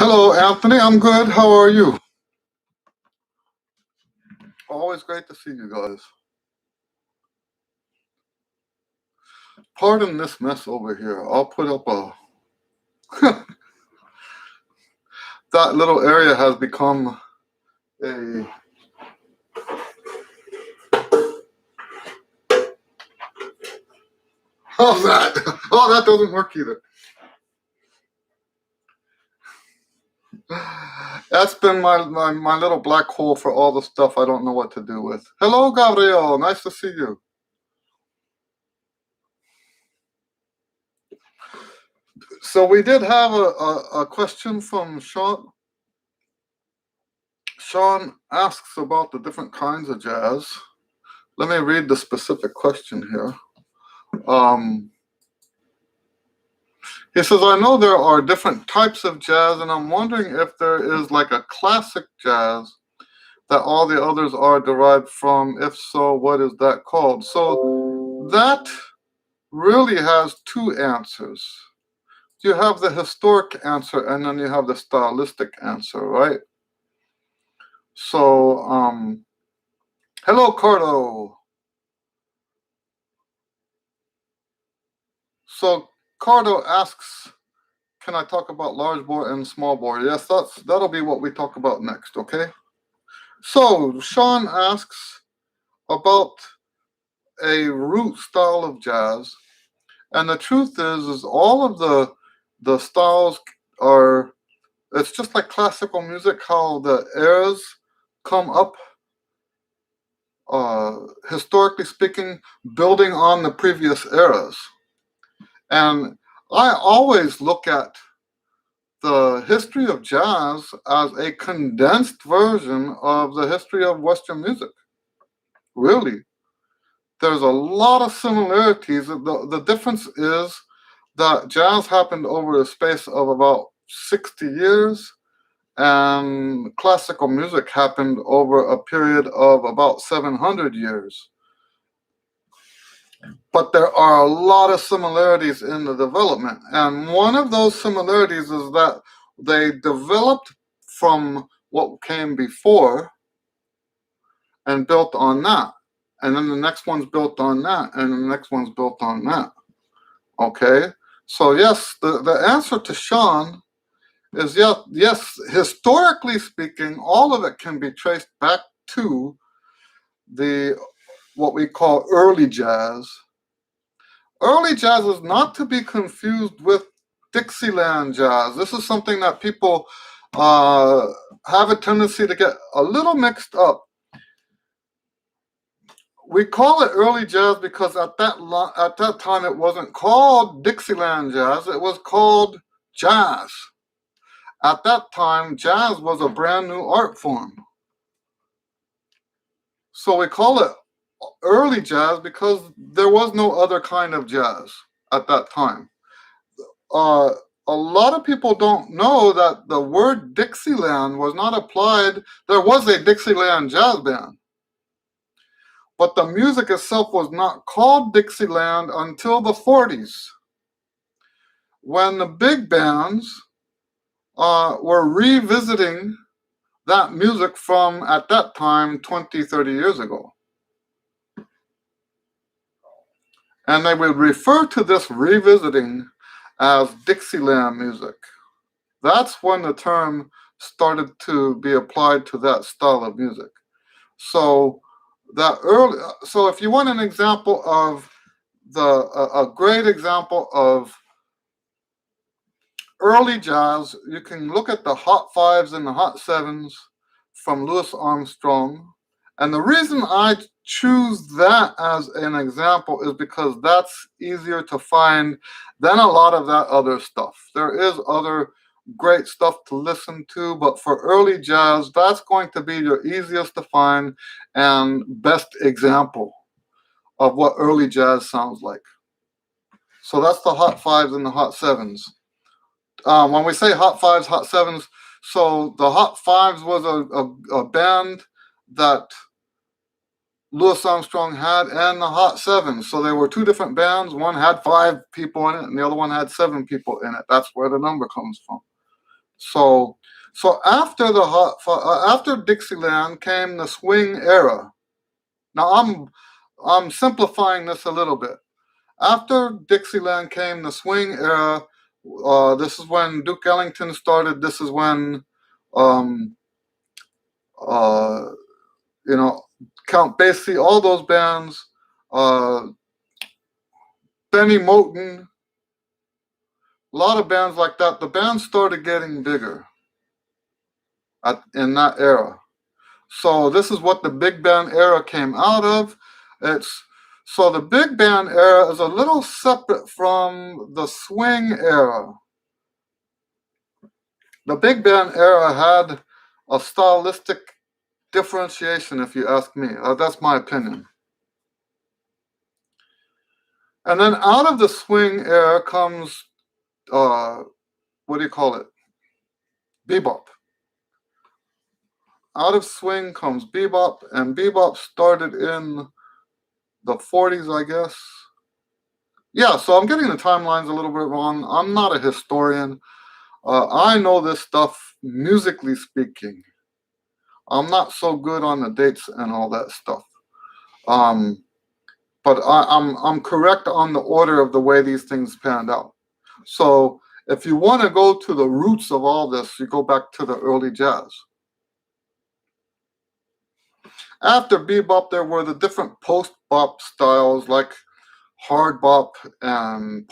Hello, Anthony. I'm good. How are you? Always great to see you guys. Pardon this mess over here. I'll put up a... that little area has become a... How's that? Oh, that doesn't work either. That's been my little black hole for all the stuff I don't know what to do with. Hello, Gabriel. Nice to see you. So we did have a question from Sean. Sean asks about the different kinds of jazz. Let me read the specific question here. He says, I know there are different types of jazz, and I'm wondering if there is like a classic jazz that all the others are derived from. If so, what is that called? So that really has two answers. You have the historic answer, and then you have the stylistic answer, right? So, hello, Cardo. So Cardo asks, can I talk about large bore and small bore? Yes, that'll be what we talk about next, okay? So Sean asks about a root style of jazz, and the truth is all of the styles are, it's just like classical music, how the eras come up, historically speaking, building on the previous eras. And I always look at the history of jazz as a condensed version of the history of Western music. Really. There's a lot of similarities. The difference is that jazz happened over a space of about 60 years, and classical music happened over a period of about 700 years. But there are a lot of similarities in the development. And one of those similarities is that they developed from what came before and built on that. And then the next one's built on that, and the next one's built on that. Okay? So yes, the answer to Sean is yes, historically speaking, all of it can be traced back to what we call early jazz. Early jazz is not to be confused with Dixieland jazz. This is something that people have a tendency to get a little mixed up. We call it early jazz because at that time it wasn't called Dixieland jazz, it was called jazz. At that time, jazz was a brand new art form. So we call it early jazz because there was no other kind of jazz at that time. A lot of people don't know that the word Dixieland was not applied. There was a Dixieland jazz band, but the music itself was not called Dixieland until the 40s, when the big bands were revisiting that music from, at that time, 20, 30 years ago. And they would refer to this revisiting as Dixieland music. That's when the term started to be applied to that style of music. So if you want an example of a great example of early jazz, you can look at the Hot Fives and the Hot Sevens from Louis Armstrong, And the reason I choose that as an example is because that's easier to find than a lot of that other stuff. There is other great stuff to listen to, but for early jazz, that's going to be your easiest to find and best example of what early jazz sounds like. So that's the hot fives and the hot sevens. When we say hot fives, hot sevens, so the hot fives was a band that Louis Armstrong had, and the hot sevens. So there were two different bands. One had 5 people in it, and the other one had 7 people in it. That's where the number comes from. So after the after Dixieland came the swing era. Now I'm simplifying this a little bit. After Dixieland came the swing era. This is when Duke Ellington started. This is when, um, uh, you know, Count Basie, all those bands, uh, Benny Moten, a lot of bands like that. The bands started getting bigger in that era. So this is what the big band era came out of. So the big band era is a little separate from the swing era. The big band era had a stylistic differentiation, if you ask me. That's my opinion. And then out of the swing era comes, what do you call it? Bebop. Out of swing comes bebop, and bebop started in the 40s, I guess. Yeah, so I'm getting the timelines a little bit wrong. I'm not a historian. I know this stuff musically speaking. I'm not so good on the dates and all that stuff. But I'm correct on the order of the way these things panned out. So if you want to go to the roots of all this, you go back to the early jazz. After bebop, there were the different post-bop styles like hard bop and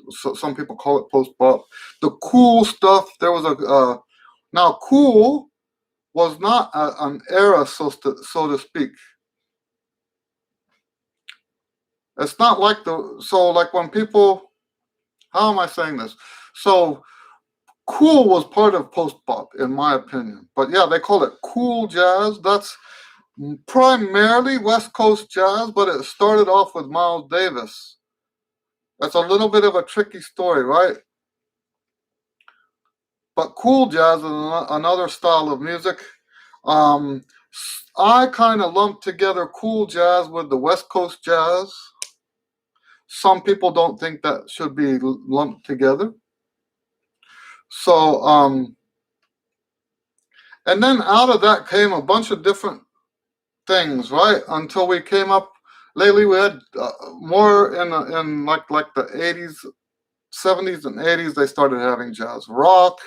so some people call it post-bop. The cool stuff, there was now cool was not an era, so to speak. It's not like like when people, how am I saying this? So cool was part of post-bop, in my opinion. But yeah, they call it cool jazz. That's primarily West Coast jazz, but it started off with Miles Davis. That's a little bit of a tricky story, right? But cool jazz is another style of music. I kind of lump together cool jazz with the West Coast jazz. Some people don't think that should be lumped together. So, and then out of that came a bunch of different things, right? Until we came up. Lately, we had more in like the 80s, 70s, and 80s. They started having jazz rock,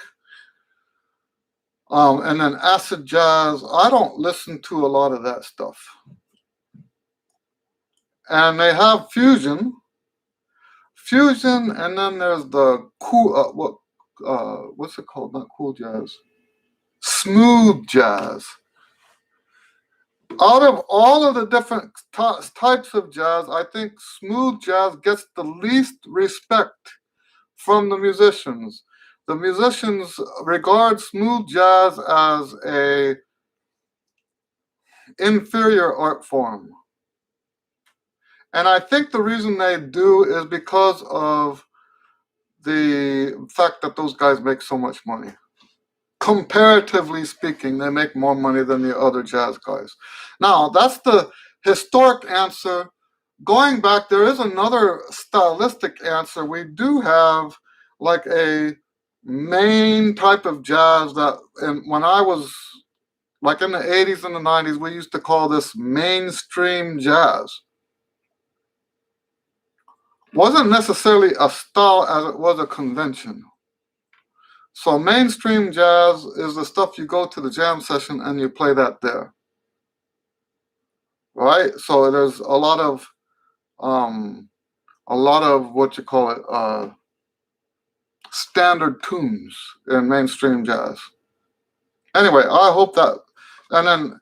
and then acid jazz. I don't listen to a lot of that stuff. And they have fusion, and then there's the cool. What's it called? Not cool jazz. Smooth jazz. Out of all of the different types of jazz, I think smooth jazz gets the least respect from the musicians. The musicians regard smooth jazz as a inferior art form. And I think the reason they do is because of the fact that those guys make so much money. Comparatively speaking, they make more money than the other jazz guys. Now, that's the historic answer. Going back, there is another stylistic answer. We do have like a main type of jazz that, and when I was like in the 80s and the 90s, we used to call this mainstream jazz. Wasn't necessarily a style as it was a convention. So mainstream jazz is the stuff you go to the jam session and you play that there. Right? So there's a lot of what you call it, standard tunes in mainstream jazz. Anyway, I hope that, and then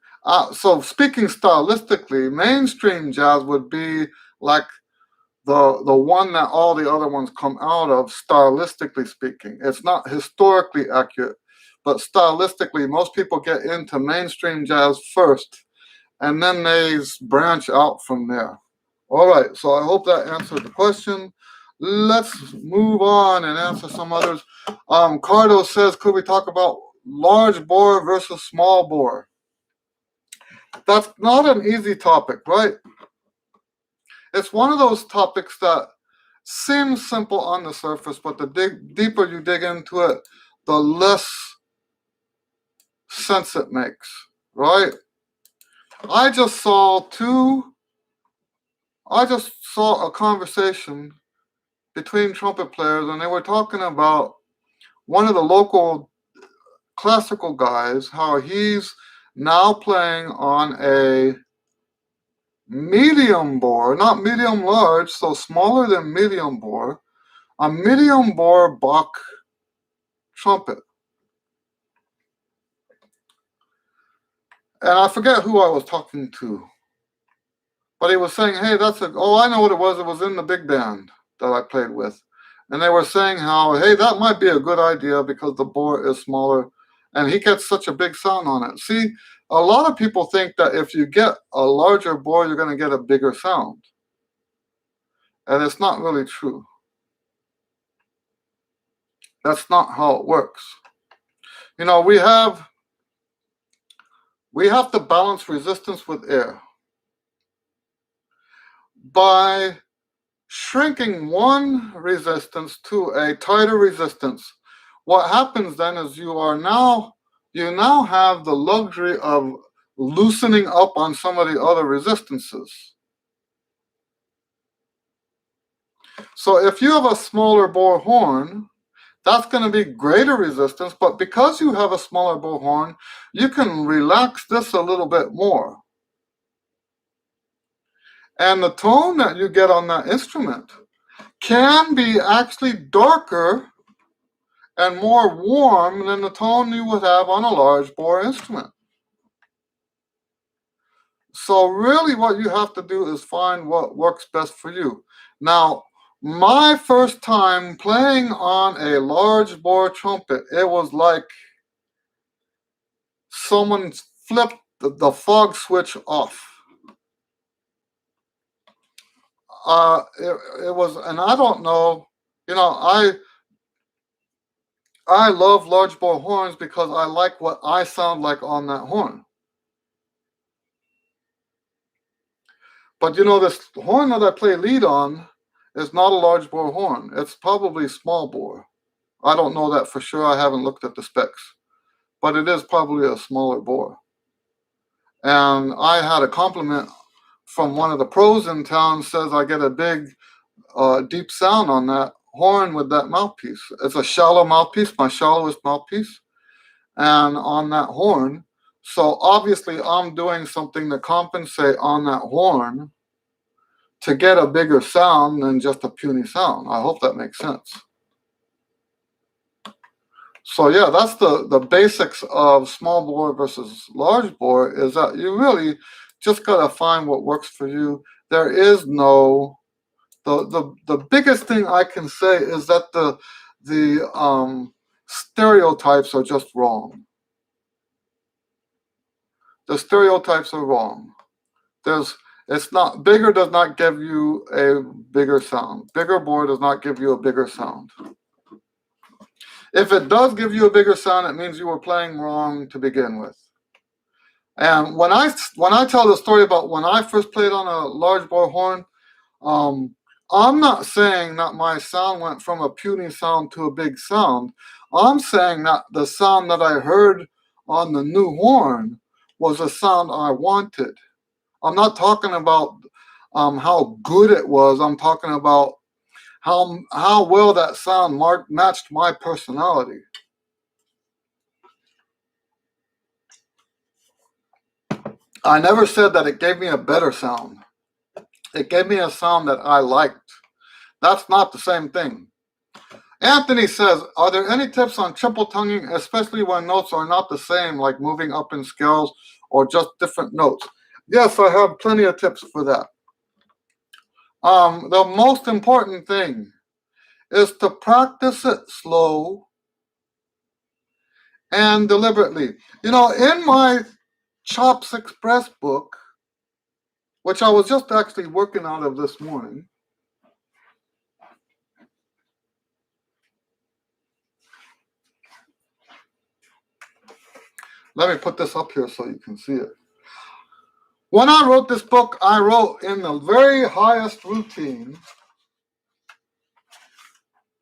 So speaking stylistically, mainstream jazz would be like the one that all the other ones come out of, stylistically speaking. It's not historically accurate, but stylistically, most people get into mainstream jazz first, and then they branch out from there. All right, so I hope that answered the question. Let's move on and answer some others. Cardo says, could we talk about large bore versus small bore? That's not an easy topic, right? It's one of those topics that seems simple on the surface, but the deeper you dig into it, the less sense it makes, right? I just saw a conversation between trumpet players, and they were talking about one of the local classical guys, how he's now playing on a medium bore, not medium large, so smaller than medium bore, a medium bore Bach trumpet. And I forget who I was talking to, but he was saying, hey, I know what it was. It was in the big band that I played with. And they were saying how, hey, that might be a good idea because the bore is smaller and he gets such a big sound on it. See, a lot of people think that if you get a larger bore, you're going to get a bigger sound. And it's not really true. That's not how it works. You know, we have to balance resistance with air. By shrinking one resistance to a tighter resistance, what happens then is you now have the luxury of loosening up on some of the other resistances. So if you have a smaller bore horn, that's going to be greater resistance, but because you have a smaller bore horn, you can relax this a little bit more. And the tone that you get on that instrument can be actually darker and more warm than the tone you would have on a large bore instrument. So really what you have to do is find what works best for you. Now, my first time playing on a large bore trumpet, it was like someone flipped the fog switch off. It was, and I don't know, you know, I love large bore horns because I like what I sound like on that horn. But you know, this horn that I play lead on is not a large bore horn. It's probably small bore. I don't know that for sure. I haven't looked at the specs, but it is probably a smaller bore. And I had a compliment from one of the pros in town, says I get a big, deep sound on that horn with that mouthpiece. It's a shallow mouthpiece, my shallowest mouthpiece, and on that horn. So obviously I'm doing something to compensate on that horn to get a bigger sound than just a puny sound. I hope that makes sense. So yeah, that's the basics of small bore versus large bore, is that you really just gotta find what works for you. There is no, the biggest thing I can say is that the stereotypes are just wrong. The stereotypes are wrong. It's not, bigger does not give you a bigger sound. Bigger bore does not give you a bigger sound. If it does give you a bigger sound, it means you were playing wrong to begin with. And when I tell the story about when I first played on a large bore horn, I'm not saying that my sound went from a puny sound to a big sound. I'm saying that the sound that I heard on the new horn was a sound I wanted. I'm not talking about how good it was. I'm talking about how well that sound matched my personality. I never said that it gave me a better sound. It gave me a sound that I liked. That's not the same thing. Anthony says, are there any tips on triple tonguing, especially when notes are not the same, like moving up in scales or just different notes? Yes, I have plenty of tips for that. The most important thing is to practice it slow and deliberately. In my Chops Express book, which I was just actually working out of this morning, let me put this up here so you can see it. When I wrote this book, I wrote in the very highest routine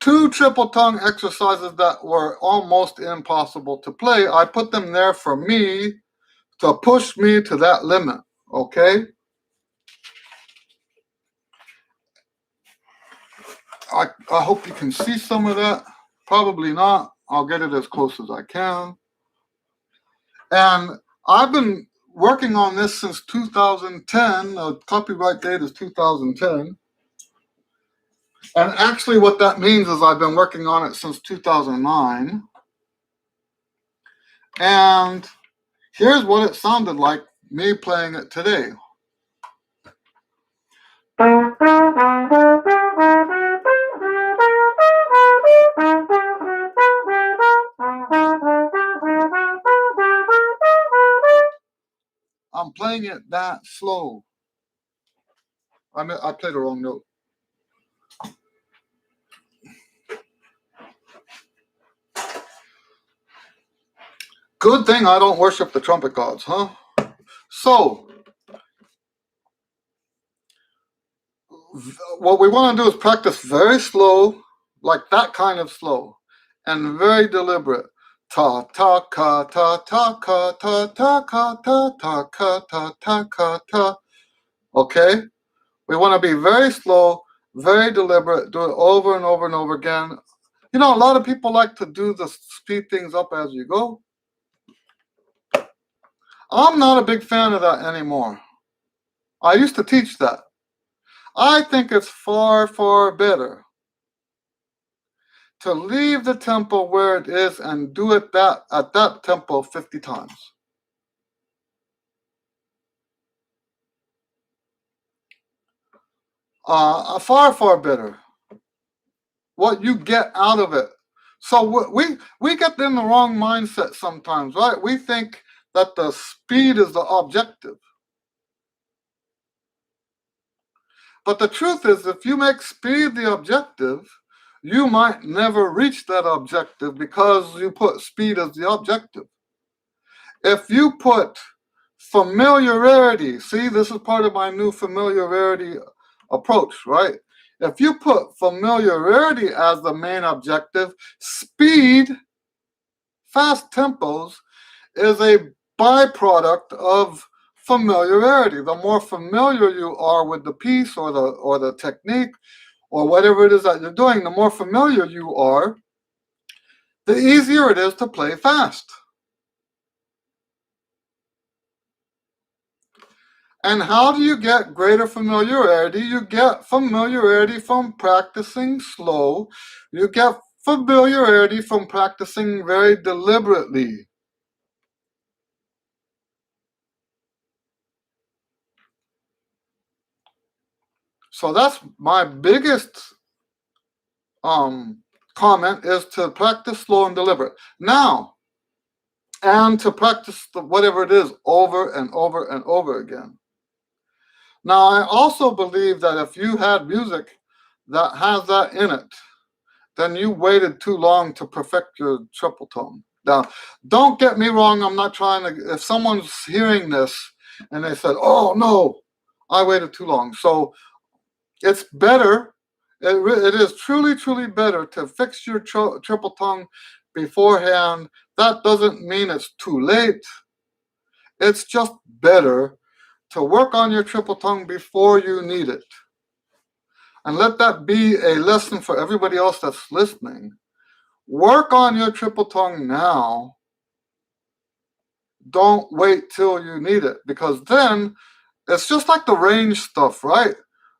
2 triple tongue exercises that were almost impossible to play. I put them there for me to push me to that limit, okay? I hope you can see some of that. Probably not. I'll get it as close as I can. And I've been working on this since 2010. The copyright date is 2010. And actually what that means is I've been working on it since 2009. And here's what it sounded like me playing it today. I'm playing it that slow. I played the wrong note. Good thing I don't worship the trumpet gods, huh? So, what we want to do is practice very slow, like that kind of slow, and very deliberate. Ta ta ka ta ta ka ta ta ka ta ta ka ta ta ka ta. Okay? We want to be very slow, very deliberate, do it over and over and over again. A lot of people like to do the speed things up as you go. I'm not a big fan of that anymore. I used to teach that. I think it's far, far better to leave the tempo where it is and do it at that tempo 50 times. Far, far better. What you get out of it. So we get in the wrong mindset sometimes, right? We think that the speed is the objective. But the truth is, if you make speed the objective, you might never reach that objective because you put speed as the objective. If you put familiarity, see, this is part of my new familiarity approach, right? If you put familiarity as the main objective, speed, fast tempos, is a byproduct of familiarity. The more familiar you are with the piece or the technique or whatever it is that you're doing, the more familiar you are, the easier it is to play fast. And how do you get greater familiarity? You get familiarity from practicing slow. You get familiarity from practicing very deliberately. So that's my biggest comment, is to practice slow and deliberate. Now, and to practice whatever it is over and over and over again. Now, I also believe that if you had music that has that in it, then you waited too long to perfect your triple tone. Now, don't get me wrong, I'm not trying to, if someone's hearing this and they said, oh no, I waited too long. So it's better, it is truly, truly better to fix your triple tongue beforehand. That doesn't mean it's too late. It's just better to work on your triple tongue before you need it. And let that be a lesson for everybody else that's listening. Work on your triple tongue now. Don't wait till you need it, because then it's just like the range stuff, right?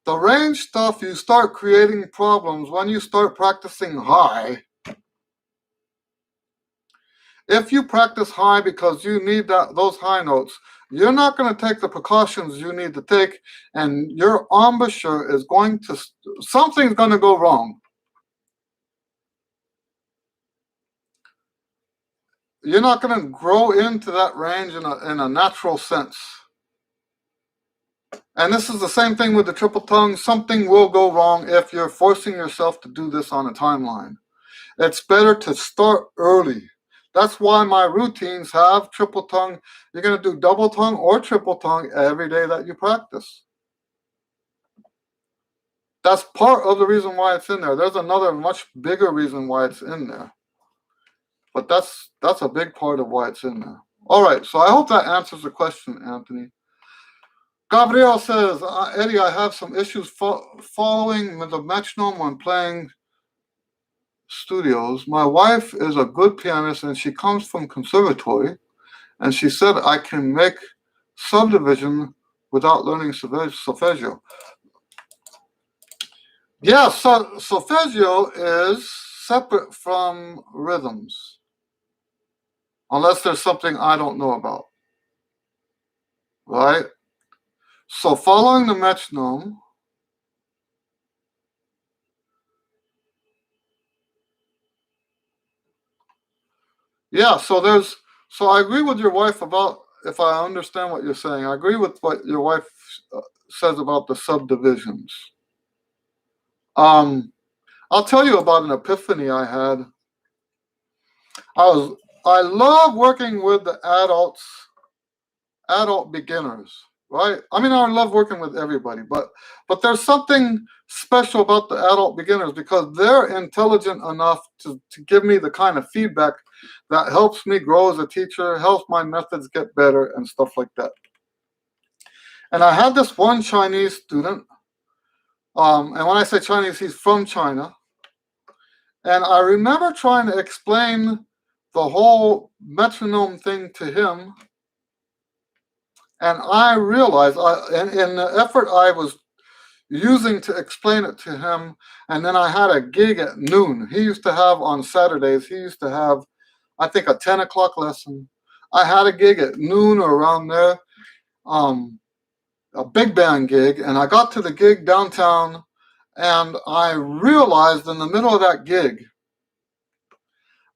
The range stuff, you start creating problems when you start practicing high. If you practice high because you need those high notes, you're not going to take the precautions you need to take, and your embouchure is going to, something's going to go wrong. You're not going to grow into that range in a natural sense. And this is the same thing with the triple tongue. Something will go wrong if you're forcing yourself to do this on a timeline. It's better to start early. That's why my routines have triple tongue. You're going to do double tongue or triple tongue every day that you practice. That's part of the reason why it's in there. There's another much bigger reason why it's in there. But that's a big part of why it's in there. All right, so I hope that answers the question, Anthony. Gabriel says, Eddie, I have some issues following the metronome when playing studios. My wife is a good pianist and she comes from conservatory, and she said I can make subdivision without learning solfeggio. Yeah, solfeggio is separate from rhythms, unless there's something I don't know about, right? So following the metronome, yeah, so I agree with your wife about, if I understand what you're saying, I agree with what your wife says about the subdivisions. I'll tell you about an epiphany I had. I love working with the adult beginners, right? I mean, I love working with everybody, but there's something special about the adult beginners because they're intelligent enough to give me the kind of feedback that helps me grow as a teacher, helps my methods get better and stuff like that. And I had this one Chinese student, and when I say Chinese, he's from China. And I remember trying to explain the whole metronome thing to him. And I realized, in the effort I was using to explain it to him, and then I had a gig at noon. He used to have on Saturdays, I think, a 10 o'clock lesson. I had a gig at noon or around there, a big band gig, and I got to the gig downtown, and I realized in the middle of that gig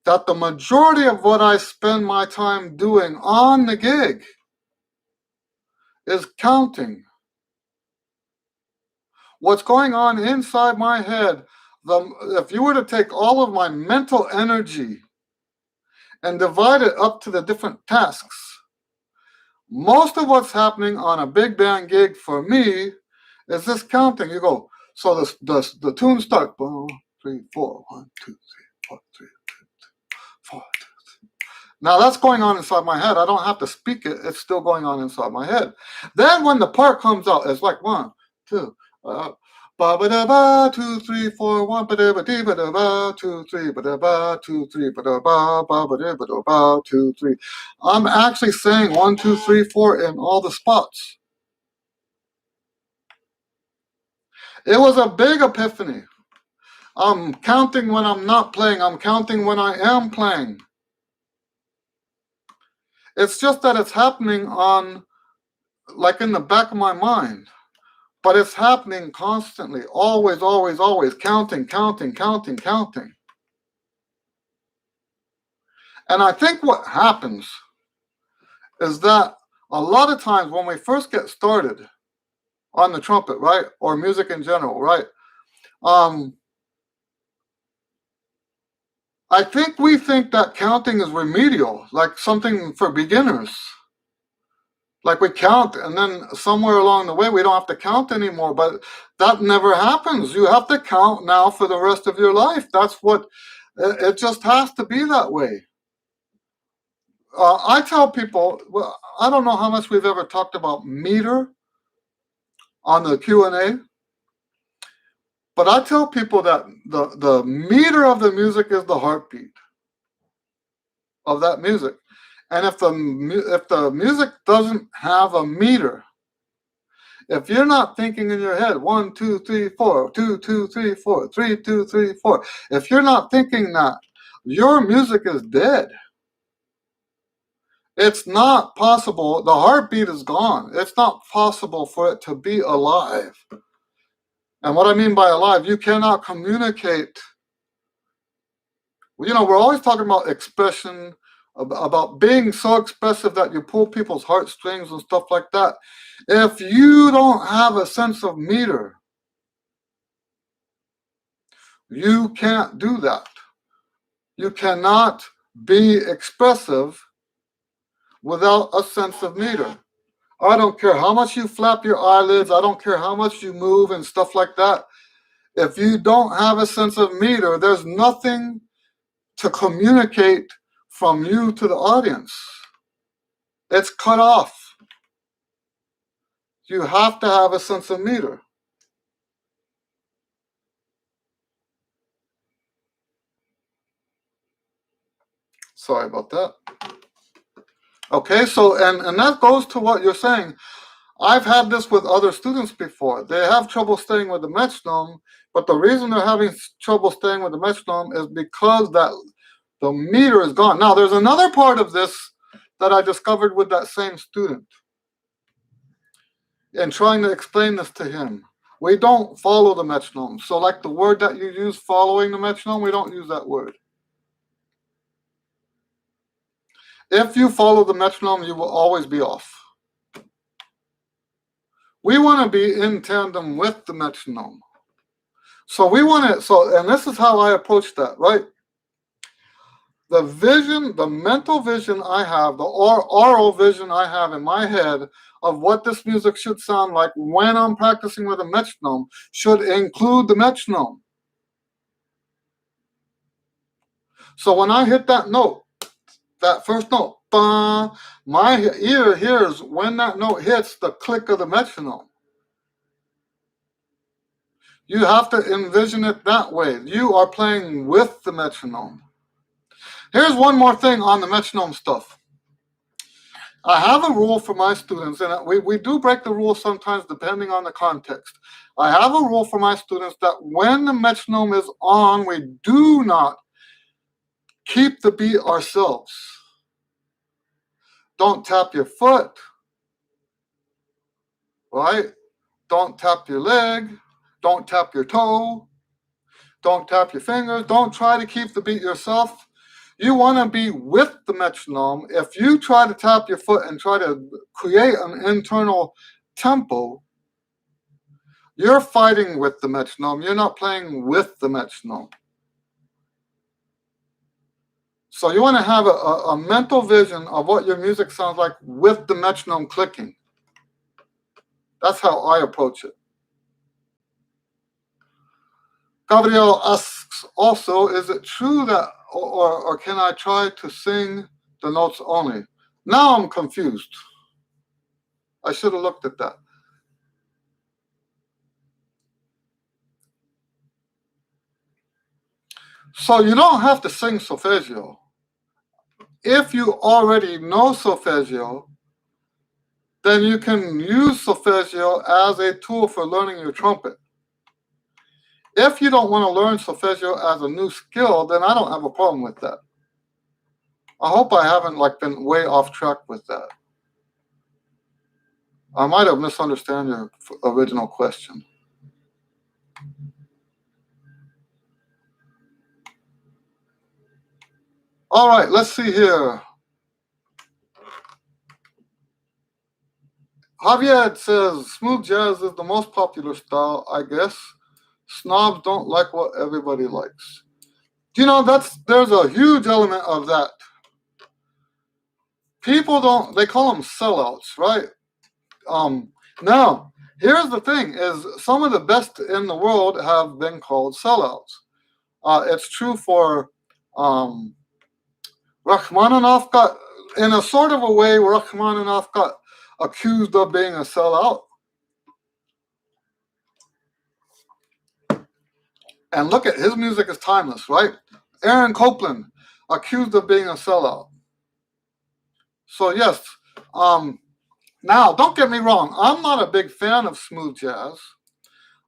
that the majority of what I spend my time doing on the gig is counting. What's going on inside my head, if you were to take all of my mental energy and divide it up to the different tasks, most of what's happening on a big band gig for me is this counting. You go, so the tune starts, 1, 3, 4, 1, 2, 3, 4, 3, 4, 2, 3. Now that's going on inside my head. I don't have to speak it. It's still going on inside my head. Then when the part comes out, it's like 1, 2, ba ba da ba 2 3 4 1 ba da ba dee ba da ba 2 3 ba da ba 2 3 ba da ba ba ba da ba da ba 2 3. I'm actually saying 1 2 3 4 in all the spots. It was a big epiphany. I'm counting when I'm not playing. I'm counting when I am playing. It's just that it's happening on, like, in the back of my mind. But it's happening constantly, always, always, always, counting, counting, counting, counting. And I think what happens is that a lot of times when we first get started on the trumpet, right, or music in general, right, I think we think that counting is remedial, like something for beginners. Like we count, and then somewhere along the way, we don't have to count anymore. But that never happens. You have to count now for the rest of your life. That's what, it just has to be that way. I tell people, well, I don't know how much we've ever talked about meter on the Q and A, but I tell people that the meter of the music is the heartbeat of that music. And if the music doesn't have a meter, if you're not thinking in your head 1 2 3 4 2 2 3 4 3 2 3 4, if you're not thinking that, your music is dead. It's not possible. The heartbeat is gone. It's not possible for it to be alive. And what I mean by alive, you cannot communicate. We're always talking about expression, about being so expressive that you pull people's heartstrings and stuff like that. If you don't have a sense of meter, you can't do that. You cannot be expressive without a sense of meter. I don't care how much you flap your eyelids, I don't care how much you move and stuff like that. If you don't have a sense of meter, there's nothing to communicate from you to the audience. It's cut off. You have to have a sense of meter. Sorry about that. Okay, so and that goes to what you're saying. I've had this with other students before. They have trouble staying with the metronome, but the reason they're having trouble staying with the metronome is because that the meter is gone. Now, there's another part of this that I discovered with that same student in trying to explain this to him. We don't follow the metronome. So like the word that you use, following the metronome, we don't use that word. If you follow the metronome, you will always be off. We want to be in tandem with the metronome. So we want to, and this is how I approach that, right? The vision, the mental vision I have, the oral vision I have in my head of what this music should sound like when I'm practicing with a metronome should include the metronome. So when I hit that note, that first note, bah, my ear hears when that note hits the click of the metronome. You have to envision it that way. You are playing with the metronome. Here's one more thing on the metronome stuff. I have a rule for my students, and we do break the rule sometimes depending on the context. I have a rule for my students that when the metronome is on, we do not keep the beat ourselves. Don't tap your foot, right? Don't tap your leg. Don't tap your toe. Don't tap your fingers. Don't try to keep the beat yourself. You want to be with the metronome. If you try to tap your foot and try to create an internal tempo, you're fighting with the metronome. You're not playing with the metronome. So you want to have a mental vision of what your music sounds like with the metronome clicking. That's how I approach it. Gabriel asks also, is it true that, or can I try to sing the notes only? Now I'm confused. I should have looked at that. So you don't have to sing solfeggio. If you already know solfeggio, then you can use solfeggio as a tool for learning your trumpet. If you don't want to learn solfeggio as a new skill, then I don't have a problem with that. I hope I haven't been way off track with that. I might have misunderstood your original question. All right, let's see here. Javier says, smooth jazz is the most popular style, I guess. Snobs don't like what everybody likes. There's a huge element of that. People they call them sellouts, right? Now, here's the thing, is some of the best in the world have been called sellouts. It's true for Rachmaninoff got, in a sort of a way, Rachmaninoff got accused of being a sellout. And look at his music is timeless, right? Aaron Copland, accused of being a sellout. So yes, now don't get me wrong. I'm not a big fan of smooth jazz.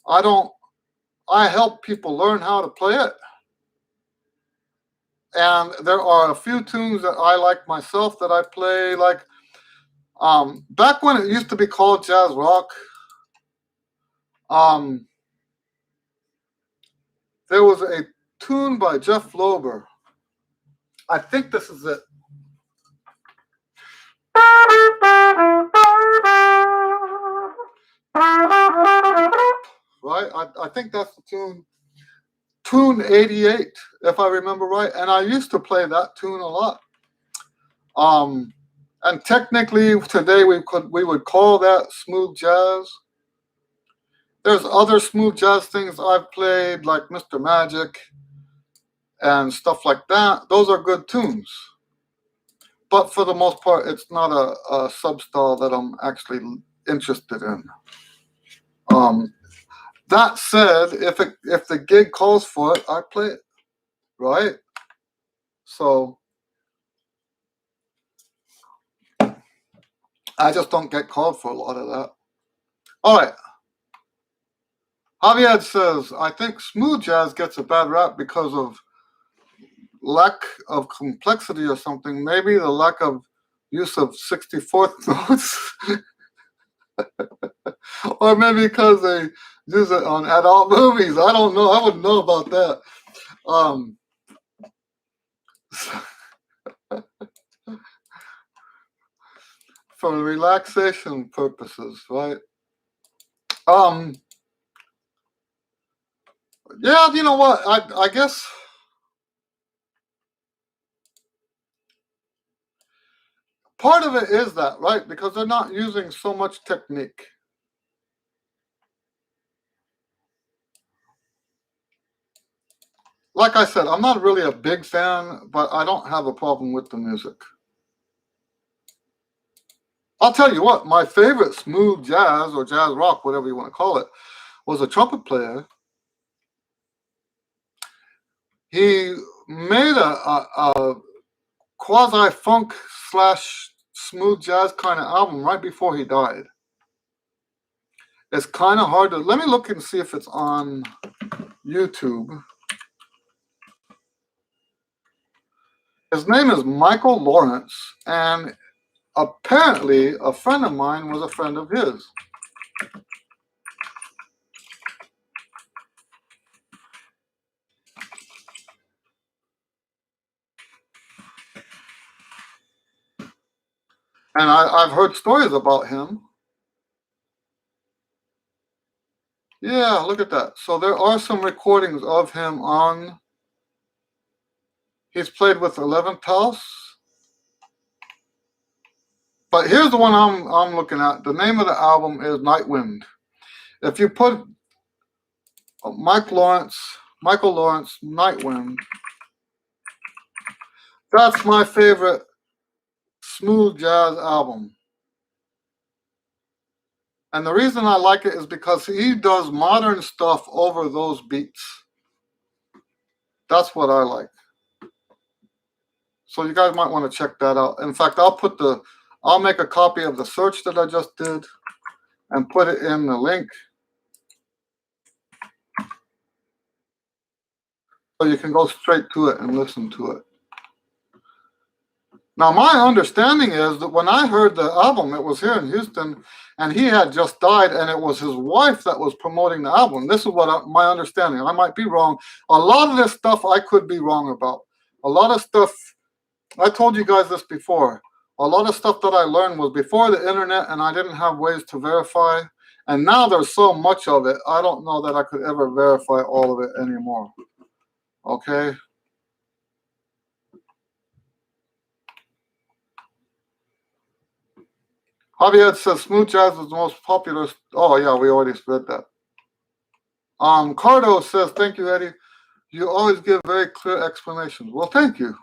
I help people learn how to play it. And there are a few tunes that I like myself that I play. Like back when it used to be called jazz rock, there was a tune by Jeff Lober. I think this is it. Right? I think that's the tune. Tune 88, if I remember right. And I used to play that tune a lot. And technically today we would call that smooth jazz. There's other smooth jazz things I've played, like Mr. Magic and stuff like that. Those are good tunes. But for the most part, it's not a sub-style that I'm actually interested in. That said, if the gig calls for it, I play it, right? So I just don't get called for a lot of that. All right. Javier says, I think smooth jazz gets a bad rap because of lack of complexity or something. Maybe the lack of use of 64th notes. Or maybe because they use it on adult movies. I don't know. I wouldn't know about that. For relaxation purposes, right? Yeah, you know what? I guess part of it is that, right? Because they're not using so much technique. Like I said, I'm not really a big fan, but I don't have a problem with the music. I'll tell you what, my favorite smooth jazz or jazz rock, whatever you want to call it, was a trumpet player. He made a quasi-funk / smooth jazz kind of album right before he died. It's kind of hard to... Let me look and see if it's on YouTube. His name is Michael Lawrence, and apparently a friend of mine was a friend of his. And I've heard stories about him. Yeah, look at that. So there are some recordings of him on... He's played with 11th House. But here's the one I'm looking at. The name of the album is Night Wind. If you put Michael Lawrence, Night Wind, that's my favorite smooth jazz album. And the reason I like it is because he does modern stuff over those beats. That's what I like. So you guys might want to check that out. In fact, I'll make a copy of the search that I just did and put it in the link. So you can go straight to it and listen to it. Now, my understanding is that when I heard the album, it was here in Houston, and he had just died, and it was his wife that was promoting the album. This is what my understanding. I might be wrong. A lot of this stuff I could be wrong about. A lot of stuff, I told you guys this before. A lot of stuff that I learned was before the internet, and I didn't have ways to verify. And now there's so much of it, I don't know that I could ever verify all of it anymore. Okay? Javier says smooth jazz is the most popular. Oh yeah, we already said that. Cardo says, thank you, Eddie. You always give very clear explanations. Well, thank you.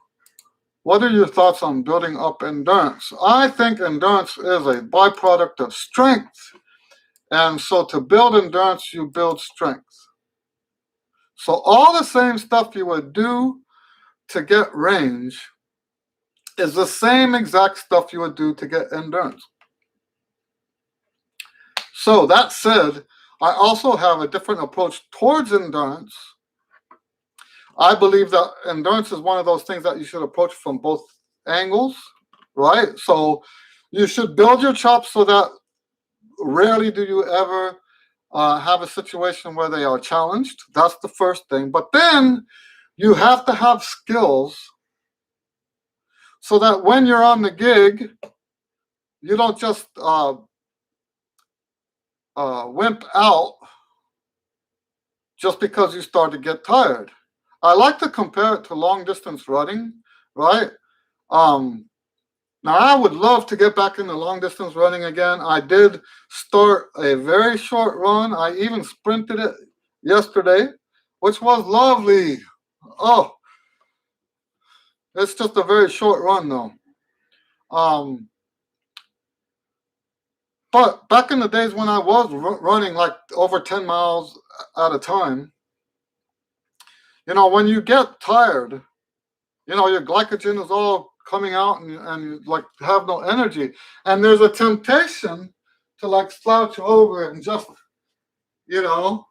What are your thoughts on building up endurance? I think endurance is a byproduct of strength. And so to build endurance, you build strength. So all the same stuff you would do to get range is the same exact stuff you would do to get endurance. So that said, I also have a different approach towards endurance. I believe that endurance is one of those things that you should approach from both angles, right? So you should build your chops so that rarely do you ever have a situation where they are challenged. That's the first thing. But then you have to have skills so that when you're on the gig, you don't just wimp out just because you start to get tired. I like to compare it to long distance running, right? Um, Now, I would love to get back into long distance running again. I did start a very short run. I even sprinted it yesterday, which was lovely. Oh, it's just a very short run, though. Um, but back in the days when I was running like over 10 miles at a time, when you get tired, your glycogen is all coming out and you like have no energy. And there's a temptation to like slouch over and you know,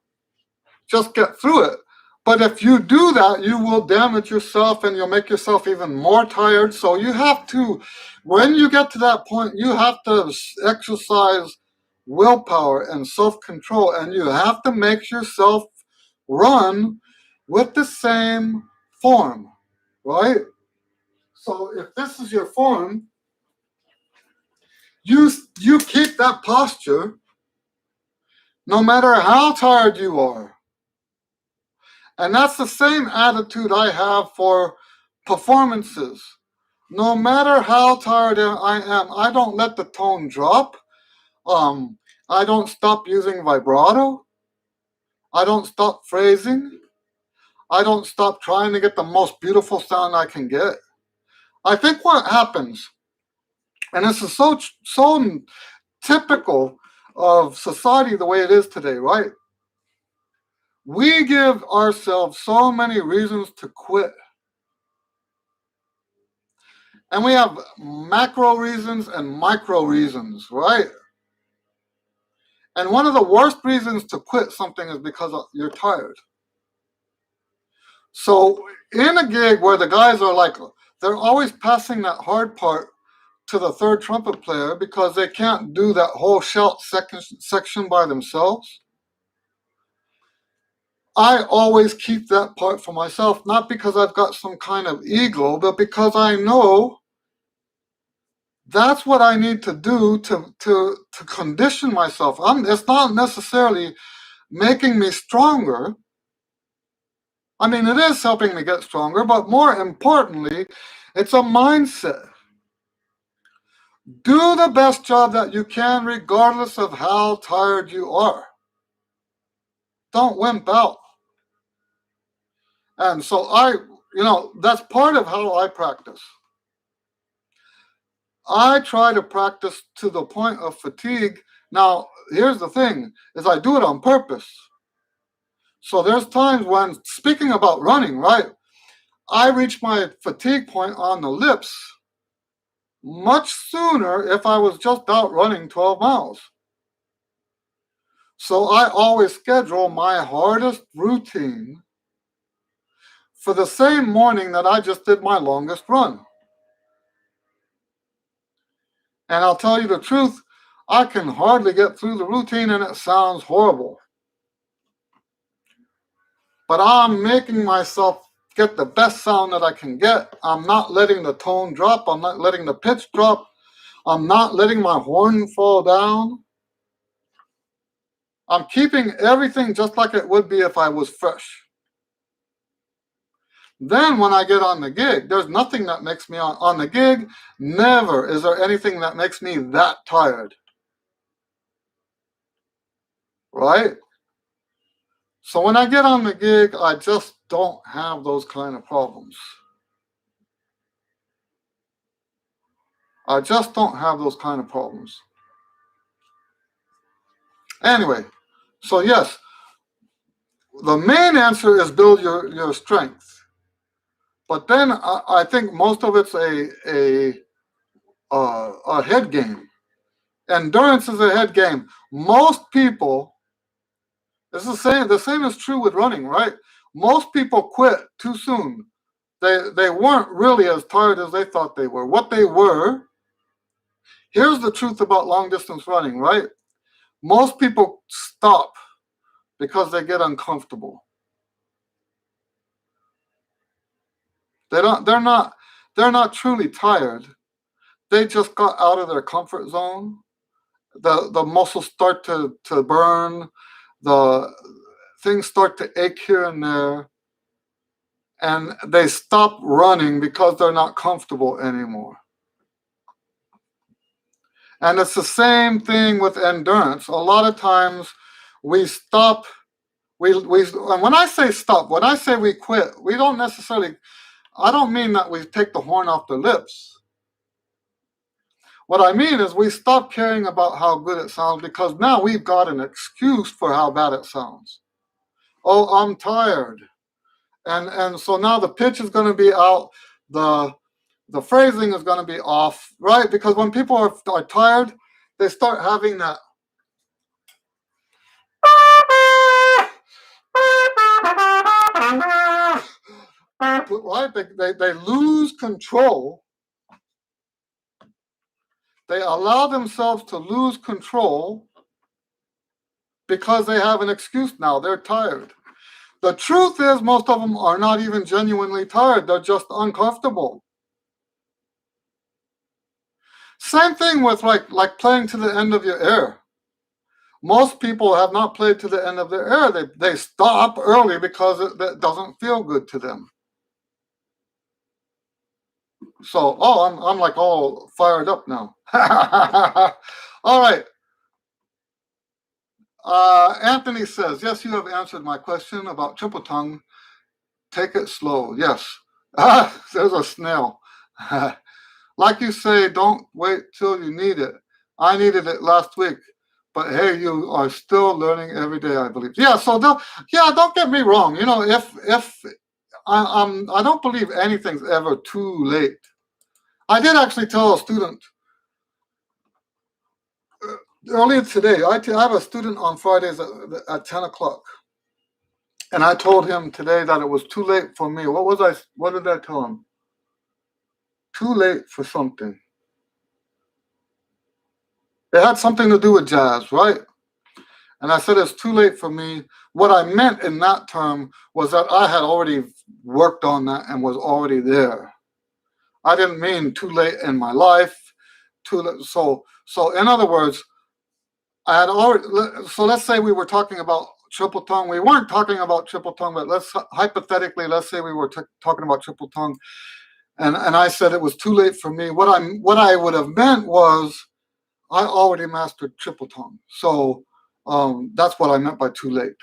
just get through it. But if you do that, you will damage yourself and you'll make yourself even more tired. So you have to, when you get to that point, you have to exercise willpower and self-control, and you have to make yourself run with the same form, right? So if this is your form, you keep that posture no matter how tired you are. And that's the same attitude I have for performances. No matter how tired I am, I don't let the tone drop. I don't stop using vibrato. I don't stop phrasing. I don't stop trying to get the most beautiful sound I can get. I think what happens, and this is so typical of society the way it is today, right? We give ourselves so many reasons to quit. And we have macro reasons and micro reasons, right? And one of the worst reasons to quit something is because you're tired. So in a gig where the guys are like, they're always passing that hard part to the third trumpet player because they can't do that whole shout section by themselves. I always keep that part for myself, not because I've got some kind of ego, but because I know that's what I need to do to condition myself. It's not necessarily making me stronger. I mean, it is helping me get stronger, but more importantly, it's a mindset. Do the best job that you can, regardless of how tired you are. Don't wimp out. And so that's part of how I practice. I try to practice to the point of fatigue. Now, here's the thing, is I do it on purpose. So there's times when, speaking about running, right, I reach my fatigue point on the lips much sooner if I was just out running 12 miles. So I always schedule my hardest routine for the same morning that I just did my longest run. And I'll tell you the truth, I can hardly get through the routine and it sounds horrible. But I'm making myself get the best sound that I can get. I'm not letting the tone drop. I'm not letting the pitch drop. I'm not letting my horn fall down. I'm keeping everything just like it would be if I was fresh. Then when I get on the gig, there's nothing that makes me on the gig. Never is there anything that makes me that tired. Right? So when I get on the gig, I just don't have those kind of problems. I just don't have those kind of problems. Anyway, so yes, the main answer is build your strength. But then I think most of it's a head game. Endurance is a head game. Most people, it's the same is true with running, right? Most people quit too soon. They weren't really as tired as they thought they were. What they were, here's the truth about long distance running, right? Most people stop because they get uncomfortable. They're not truly tired. They just got out of their comfort zone. The muscles start to burn, the things start to ache here and there, and they stop running because they're not comfortable anymore. And it's the same thing with endurance. A lot of times we stop, and when I say stop, when I say we quit, we don't necessarily, I don't mean that we take the horn off the lips. What I mean is we stop caring about how good it sounds because now we've got an excuse for how bad it sounds. Oh, I'm tired. And so now the pitch is going to be out, the phrasing is going to be off, right? Because when people are tired, they start having that right? They lose control. They allow themselves to lose control because they have an excuse now. They're tired. The truth is, most of them are not even genuinely tired. They're just uncomfortable. Same thing with like playing to the end of your air. Most people have not played to the end of their air. They stop early because it doesn't feel good to them. So, I'm like all fired up now. All right. Anthony says, yes, you have answered my question about triple tongue. Take it slow. Yes. There's a snail. Like you say, don't wait till you need it. I needed it last week. But hey, you are still learning every day, I believe. Yeah, so don't get me wrong. You know, if I don't believe anything's ever too late. I did actually tell a student earlier today. I have a student on Fridays at 10 o'clock. And I told him today that it was too late for me. What did I tell him? Too late for something. It had something to do with jazz, right? And I said it's too late for me. What I meant in that term was that I had already worked on that and was already there. I didn't mean too late in my life. Too late. So in other words, I had already. So let's say we were talking about triple tongue. We weren't talking about triple tongue, but let's say we were talking about triple tongue, and I said it was too late for me. What I would have meant was I already mastered triple tongue. So that's what I meant by too late.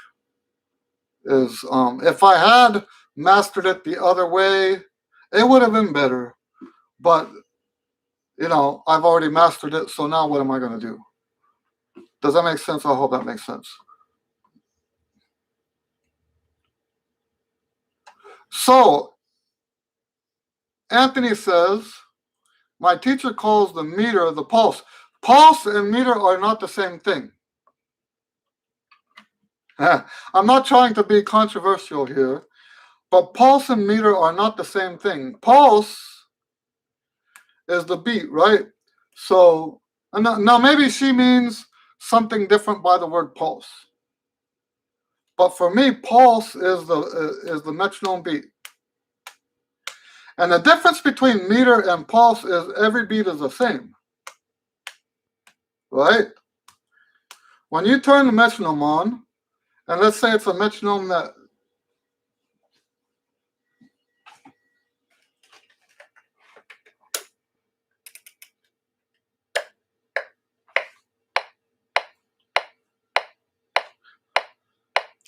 Is if I had mastered it the other way, it would have been better. But I've already mastered it. So now what am I going to do? Does that make sense? I hope that makes sense. So Anthony says, my teacher calls the meter the pulse. Pulse and meter are not the same thing. I'm not trying to be controversial here, but pulse and meter are not the same thing. Pulse is the beat, right? So now maybe she means something different by the word pulse. But for me, pulse is the metronome beat. And the difference between meter and pulse is every beat is the same. Right? When you turn the metronome on, and let's say it's a metronome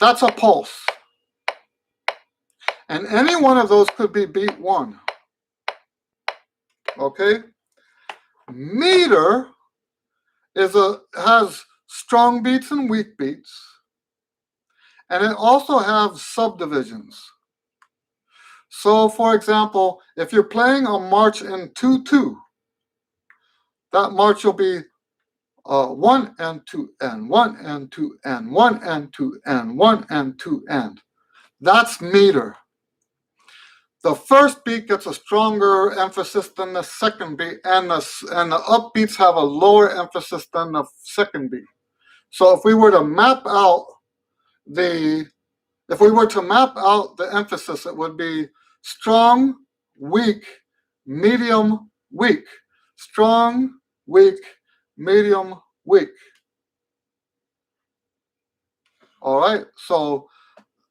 that's a pulse. And any one of those could be beat 1. Okay? Meter has strong beats and weak beats. And it also has subdivisions. So, for example, if you're playing a march in 2-2, that march will be 1 and 2 and 1 and 2 and 1 and 2 and 1 and 2 and. That's meter. The first beat gets a stronger emphasis than the second beat, and the upbeats have a lower emphasis than the second beat. So if we were to map out the emphasis, it would be strong, weak, medium, weak. Strong, weak, medium, weak. All right, so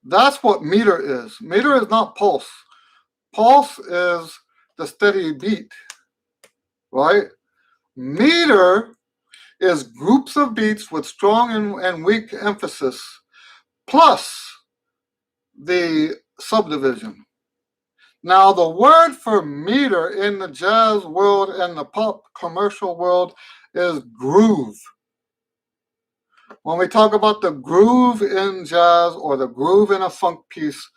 that's what meter is. Meter is not pulse. Pulse is the steady beat, right? Meter is groups of beats with strong and weak emphasis, plus the subdivision. Now, the word for meter in the jazz world and the pop commercial world is groove. When we talk about the groove in jazz or the groove in a funk piece,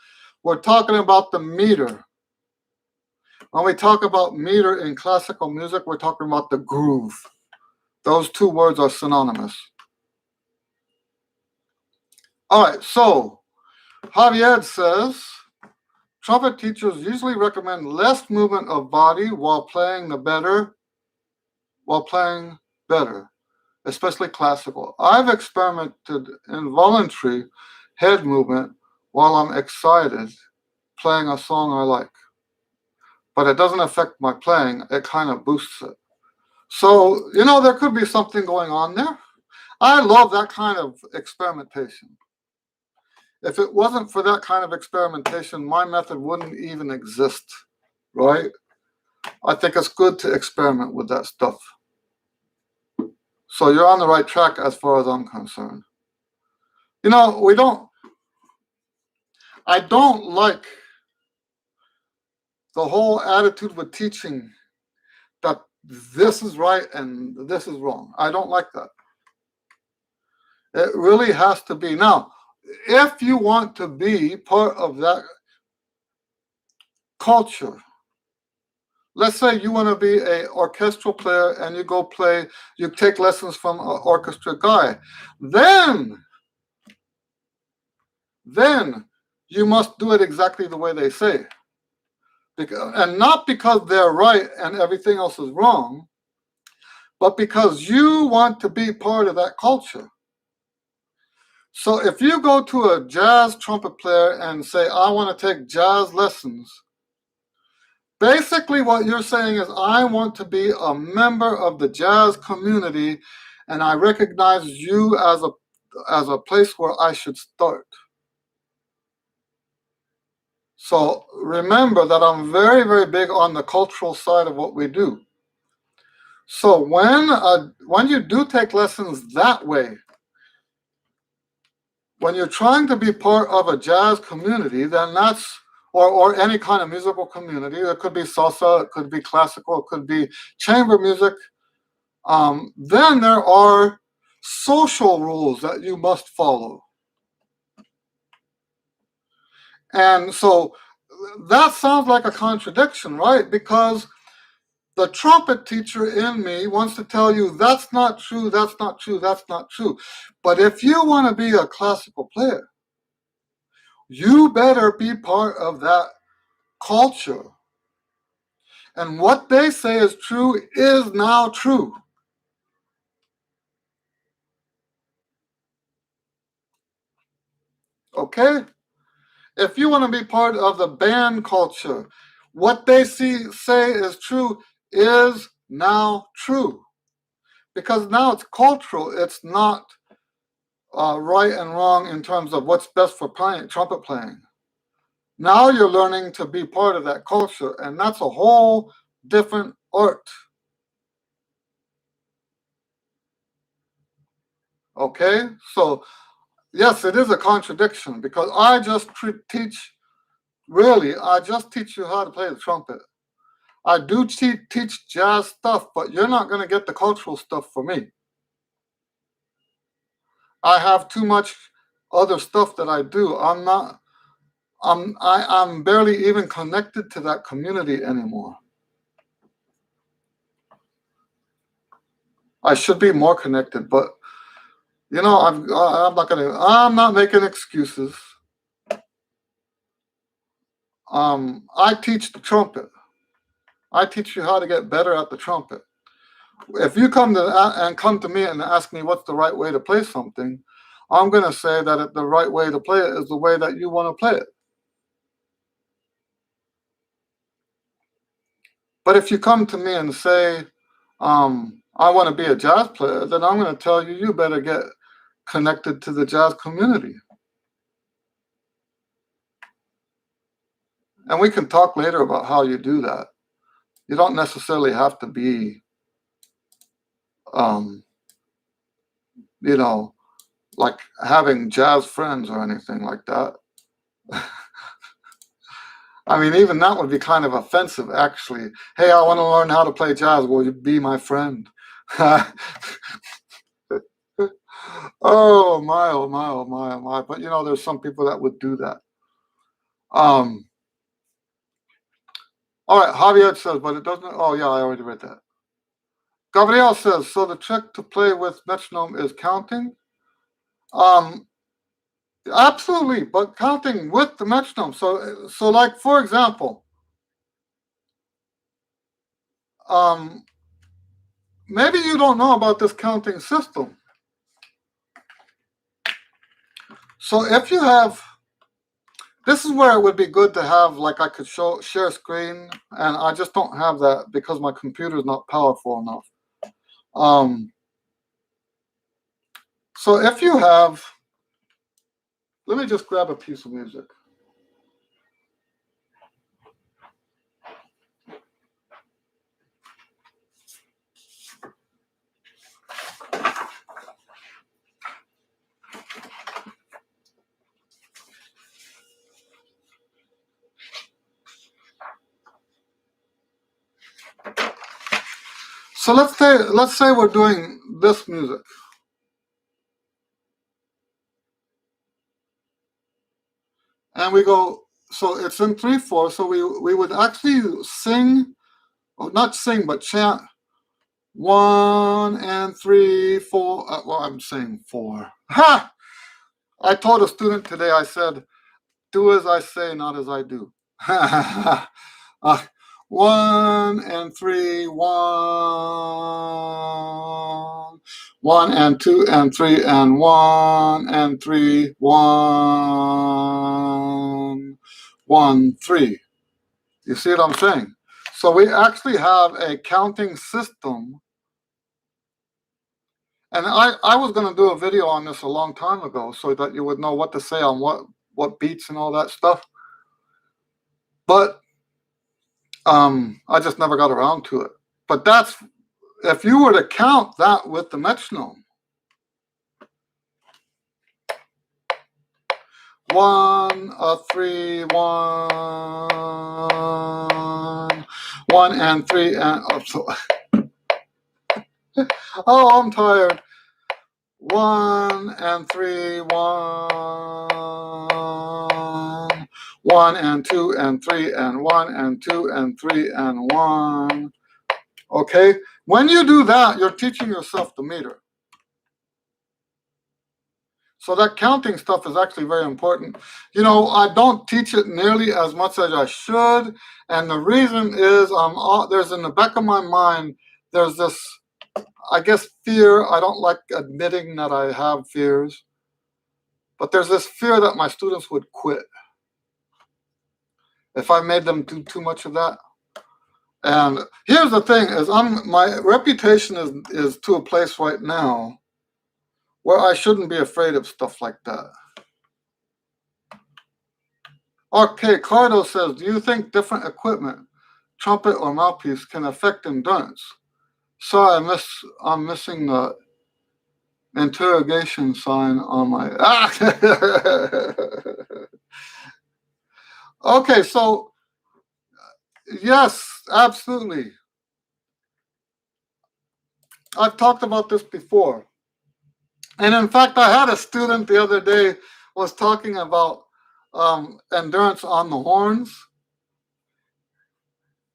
we're talking about the meter. When we talk about meter in classical music, we're talking about the groove. Those two words are synonymous. All right, so Javier says, trumpet teachers usually recommend less movement of body while playing better, especially classical. I've experimented in voluntary head movement while I'm excited playing a song I like, but it doesn't affect my playing. It kind of boosts it. So, there could be something going on there. I love that kind of experimentation. If it wasn't for that kind of experimentation, my method wouldn't even exist, right? I think it's good to experiment with that stuff. So you're on the right track as far as I'm concerned. I don't like the whole attitude with teaching that this is right and this is wrong. I don't like that. It really has to be. Now, if you want to be part of that culture, let's say you want to be an orchestral player and you take lessons from an orchestra guy, then you must do it exactly the way they say. And not because they're right and everything else is wrong, but because you want to be part of that culture. So if you go to a jazz trumpet player and say, I want to take jazz lessons, basically what you're saying is, I want to be a member of the jazz community, and I recognize you as a place where I should start. So remember that I'm very, very big on the cultural side of what we do. So when you do take lessons that way, when you're trying to be part of a jazz community, then or any kind of musical community. It could be salsa, it could be classical, it could be chamber music. Then there are social rules that you must follow. And so that sounds like a contradiction, right? Because the trumpet teacher in me wants to tell you that's not true, that's not true, that's not true. But if you want to be a classical player, you better be part of that culture. And what they say is true is now true. Okay? If you want to be part of the band culture, what they say is true is now true. Because now it's cultural. It's not right and wrong in terms of what's best for trumpet playing. Now you're learning to be part of that culture, and that's a whole different art. Okay? So, yes, it is a contradiction because I just teach you how to play the trumpet. I do teach jazz stuff, but you're not going to get the cultural stuff from me. I have too much other stuff that I do. I'm barely even connected to that community anymore. I should be more connected, but I'm not making excuses. I teach the trumpet. I teach you how to get better at the trumpet. If you come to me and ask me what's the right way to play something, I'm going to say that the right way to play it is the way that you want to play it. But if you come to me and say, I want to be a jazz player, then I'm going to tell you, you better get connected to the jazz community. And we can talk later about how you do that. You don't necessarily have to be, like having jazz friends or anything like that. I mean, even that would be kind of offensive, actually. Hey, I want to learn how to play jazz. Will you be my friend? Oh my, oh my, oh my, oh my. But there's some people that would do that. All right, Javier says, but it doesn't. Oh yeah, I already read that. Gabriel says, so the trick to play with metronome is counting. Absolutely, but counting with the metronome. So like for example, maybe you don't know about this counting system. So if you have, this is where it would be good to have, like I could share a screen, and I just don't have that because my computer is not powerful enough. So if you have, let me just grab a piece of music. So let's say we're doing this music. And we go, so it's in 3/4, so we would actually sing, or not sing, but chant 1 and 3, 4. Well, I'm saying 4. Ha! I told a student today, I said, do as I say, not as I do. 1 and 3, 1. 1 and 2 and 3 and 1 and 3, 1. 1, 3. You see what I'm saying? So we actually have a counting system. And I was going to do a video on this a long time ago so that you would know what to say on what beats and all that stuff. But I just never got around to it. But that's, if you were to count that with the metronome, 1, 3, 1, 1 and 3 and oh, I'm tired. 1 and 3, 1, 1 and 2 and 3 and 1 and 2 and 3 and 1. Okay, when you do that, you're teaching yourself the meter. So that counting stuff is actually very important. I don't teach it nearly as much as I should, and the reason is there's in the back of my mind, there's this, I guess, fear. I don't like admitting that I have fears, but there's this fear that my students would quit if I made them do too much of that. And here's the thing: is my reputation is to a place right now where I shouldn't be afraid of stuff like that. Okay, Cardo says, do you think different equipment, trumpet or mouthpiece, can affect endurance? Sorry, I'm missing the interrogation sign on my. Okay, so yes, absolutely. I've talked about this before. And in fact, I had a student the other day was talking about endurance on the horns.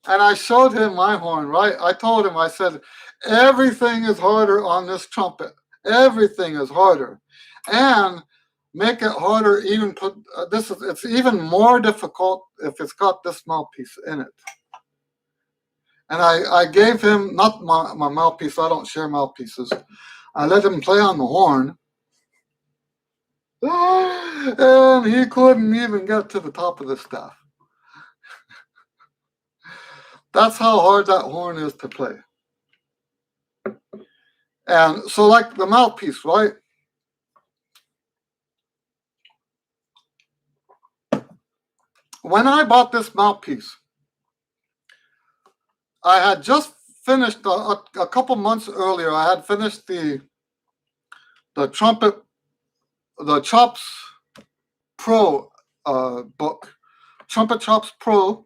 And I showed him my horn, right? I told him, I said, everything is harder on this trumpet. Everything is harder. And make it harder. Even put it's even more difficult if it's got this mouthpiece in it. And I gave him not my mouthpiece. I don't share mouthpieces. I let him play on the horn, and he couldn't even get to the top of the staff. That's how hard that horn is to play. And so, like the mouthpiece, right? When I bought this mouthpiece, I had just finished a couple months earlier. I had finished the trumpet, the Chops Pro book, Trumpet Chops Pro,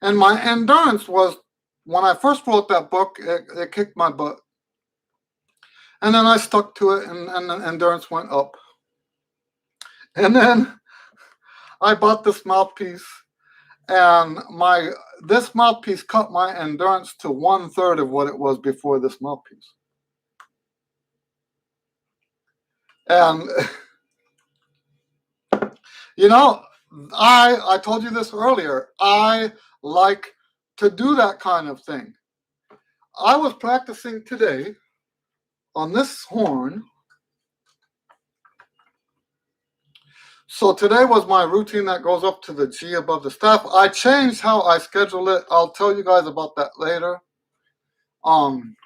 and my endurance was, when I first wrote that book, it kicked my butt, and then I stuck to it, and the endurance went up, and then I bought this mouthpiece, and this mouthpiece cut my endurance to 1/3 of what it was before this mouthpiece. And you know, I told you this earlier. I like to do that kind of thing. I was practicing today on this horn. So today was my routine that goes up to the G above the staff. I changed how I schedule it. I'll tell you guys about that later. And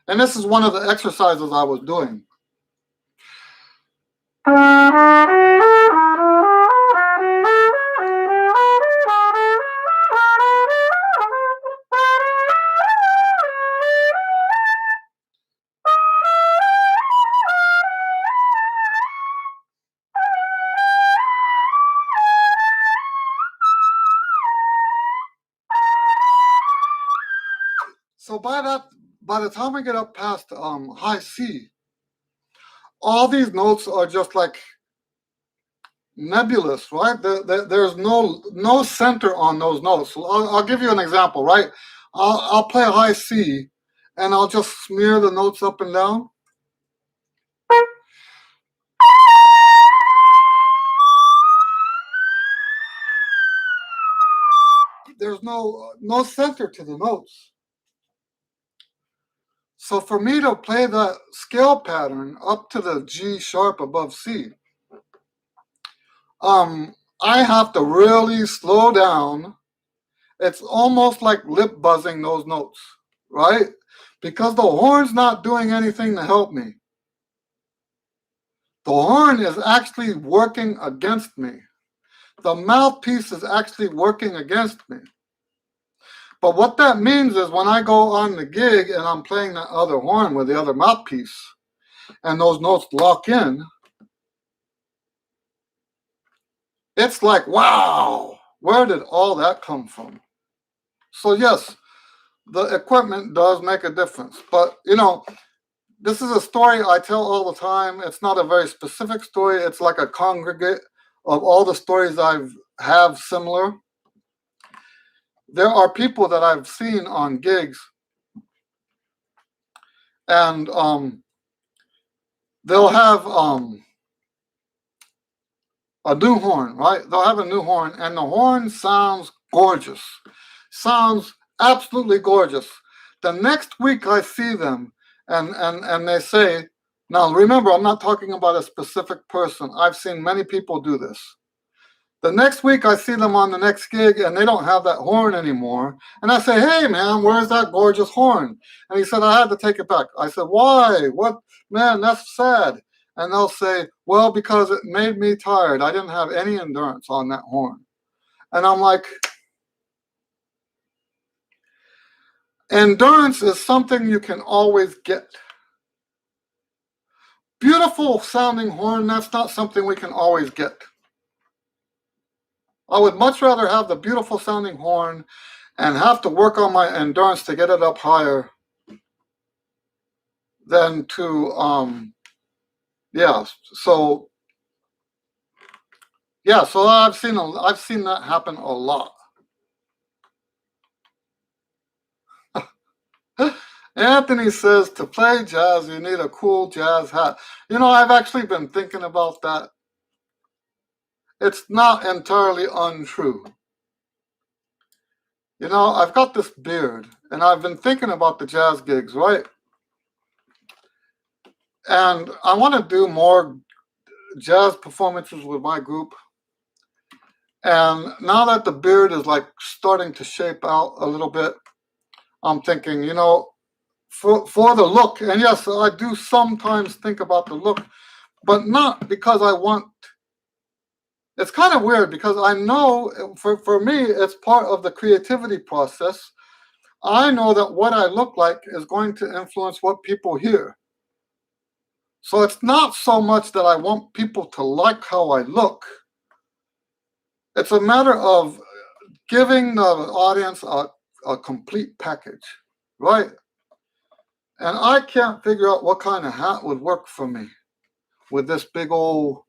this is one of the exercises I was doing. So by the time I get up past high C, all these notes are just like nebulous, right? There's no center on those notes. So I'll give you an example, right? I'll play a high C, and I'll just smear the notes up and down. There's no center to the notes. So for me to play the scale pattern up to the G sharp above C, I have to really slow down. It's almost like lip buzzing those notes, right? Because the horn's not doing anything to help me. The horn is actually working against me. The mouthpiece is actually working against me. But what that means is when I go on the gig and I'm playing that other horn with the other mouthpiece, and those notes lock in, it's like, wow, where did all that come from? So yes, the equipment does make a difference. But, this is a story I tell all the time. It's not a very specific story. It's like a congregate of all the stories I've have similar. There are people that I've seen on gigs, and they'll have a new horn, right? They'll have a new horn, and the horn sounds gorgeous. Sounds absolutely gorgeous. The next week I see them, and they say, now remember, I'm not talking about a specific person. I've seen many people do this. The next week I see them on the next gig, and they don't have that horn anymore. And I say, hey, man, where's that gorgeous horn? And he said, I had to take it back. I said, why? What? Man, that's sad. And they'll say, well, because it made me tired. I didn't have any endurance on that horn. And I'm like, endurance is something you can always get. Beautiful sounding horn, that's not something we can always get. I would much rather have the beautiful sounding horn and have to work on my endurance to get it up higher than to, so I've seen that happen a lot. Anthony says to play jazz, you need a cool jazz hat. You know, I've actually been thinking about that. It's not entirely untrue. You know, I've got this beard, and I've been thinking about the jazz gigs, right? And I want to do more jazz performances with my group. And now that the beard is like starting to shape out a little bit, I'm thinking, you know, for the look, and yes, I do sometimes think about the look, but not because I want. It's kind of weird because I know for me, it's part of the creativity process. I know that what I look like is going to influence what people hear. So it's not so much that I want people to like how I look. It's a matter of giving the audience a complete package, right? And I can't figure out what kind of hat would work for me with this big old.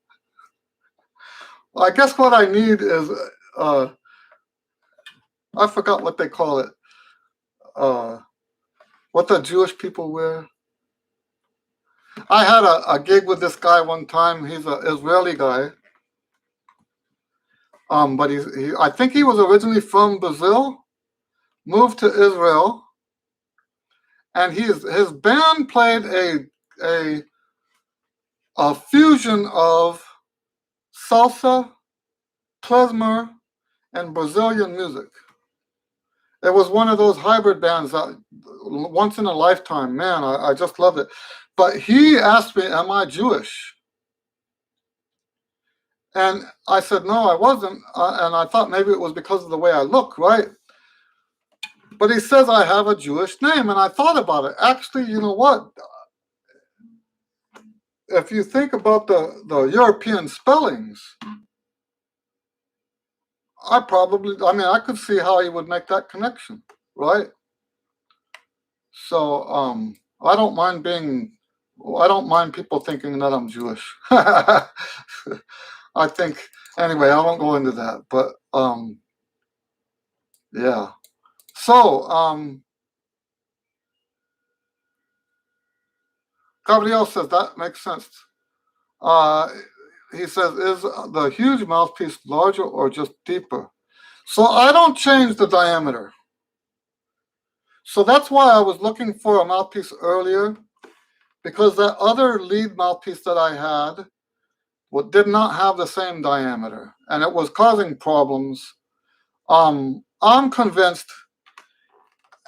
I guess what I need is, I forgot what they call it. What the Jewish people wear. I had a gig with this guy one time. He's an Israeli guy. But I think he was originally from Brazil, moved to Israel, and his band played a fusion of salsa, klezmer, and Brazilian music. It was one of those hybrid bands that once in a lifetime, man, I just loved it. But he asked me, am I Jewish? And I said, no, I wasn't. And I thought maybe it was because of the way I look, right? But he says I have a Jewish name. And I thought about it. Actually, you know what? If you think about the European spellings, I could see how he would make that connection, right? So I don't mind people thinking that I'm Jewish. I think, anyway, I won't go into that, but yeah. So Gabriel says that makes sense. He says, is the huge mouthpiece larger or just deeper? So I don't change the diameter. So that's why I was looking for a mouthpiece earlier, because that other lead mouthpiece that I had did not have the same diameter, and it was causing problems. I'm convinced,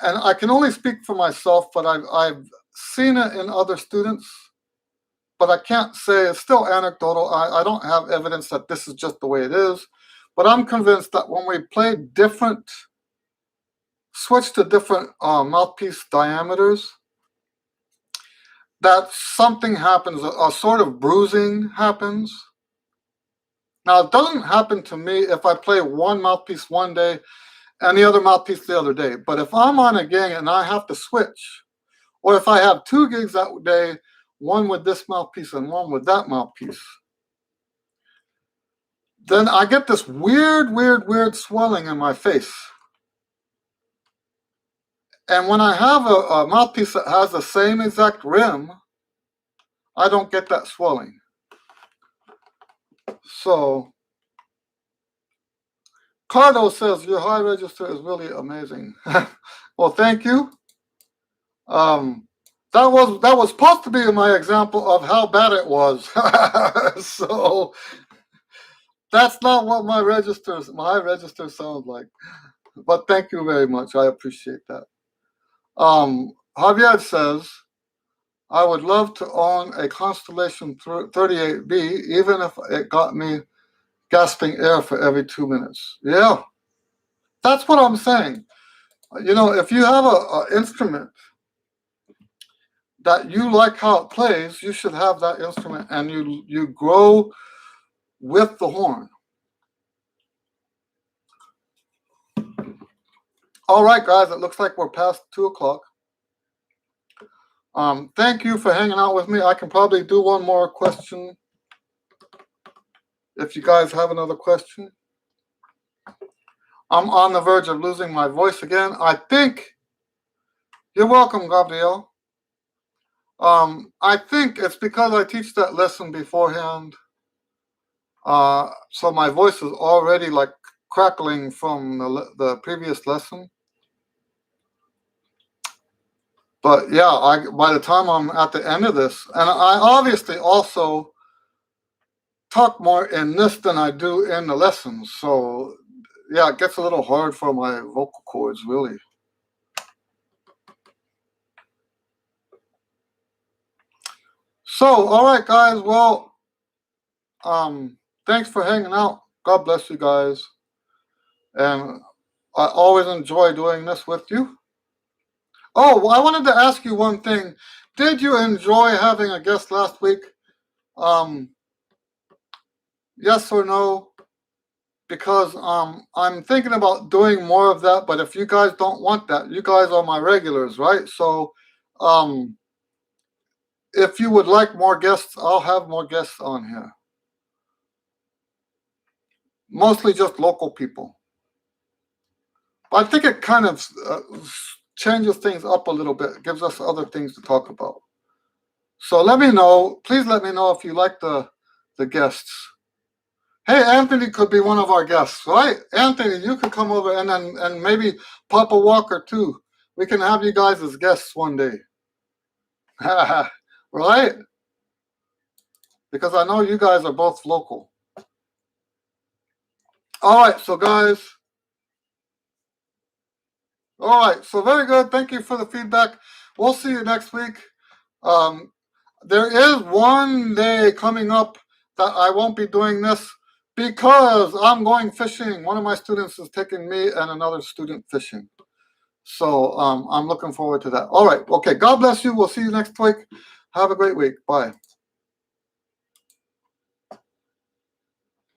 and I can only speak for myself, but I've seen it in other students, but I can't say, it's still anecdotal. I don't have evidence that this is just the way it is, but I'm convinced that when we switch to different mouthpiece diameters, that something happens, a sort of bruising happens. Now, it doesn't happen to me if I play one mouthpiece one day and the other mouthpiece the other day. But if I'm on a gig and I have to switch, or if I have two gigs that day, one with this mouthpiece and one with that mouthpiece, then I get this weird swelling in my face. And when I have a mouthpiece that has the same exact rim, I don't get that swelling. So, Cardo says your high register is really amazing. Well, thank you. That was supposed to be my example of how bad it was. So that's not what my high register sounds like. But thank you very much. I appreciate that. Javier says, I would love to own a Constellation 38B, even if it got me gasping air for every 2 minutes. Yeah, that's what I'm saying. You know, if you have an instrument that you like how it plays, you should have that instrument, and you grow with the horn. All right, guys, it looks like we're past 2 o'clock. Thank you for hanging out with me. I can probably do one more question if you guys have another question. I'm on the verge of losing my voice again. I think You're welcome, Gabriel. I think it's because I teach that lesson beforehand. So my voice is already like crackling from the previous lesson. But yeah, by the time I'm at the end of this, and I obviously also talk more in this than I do in the lessons. So yeah, it gets a little hard for my vocal cords, really. So, all right, guys. Well, thanks for hanging out. God bless you guys. And I always enjoy doing this with you. Oh, well, I wanted to ask you one thing. Did you enjoy having a guest last week? Um, yes or no? Because I'm thinking about doing more of that, but if you guys don't want that, you guys are my regulars, right? So um, if you would like more guests, I'll have more guests on here. Mostly just local people. But I think it kind of changes things up a little bit, gives us other things to talk about. So let me know. Please let me know if you like the guests. Hey, Anthony could be one of our guests, right? Anthony, you could come over and maybe Papa Walker too. We can have you guys as guests one day. Right? Because I know you guys are both local. All right, so guys. All right, so very good. Thank you for the feedback. We'll see you next week. Um, there is one day coming up that I won't be doing this because I'm going fishing. One of my students is taking me and another student fishing. So I'm looking forward to that. All right. Okay. God bless you. We'll see you next week. Have a great week. Bye.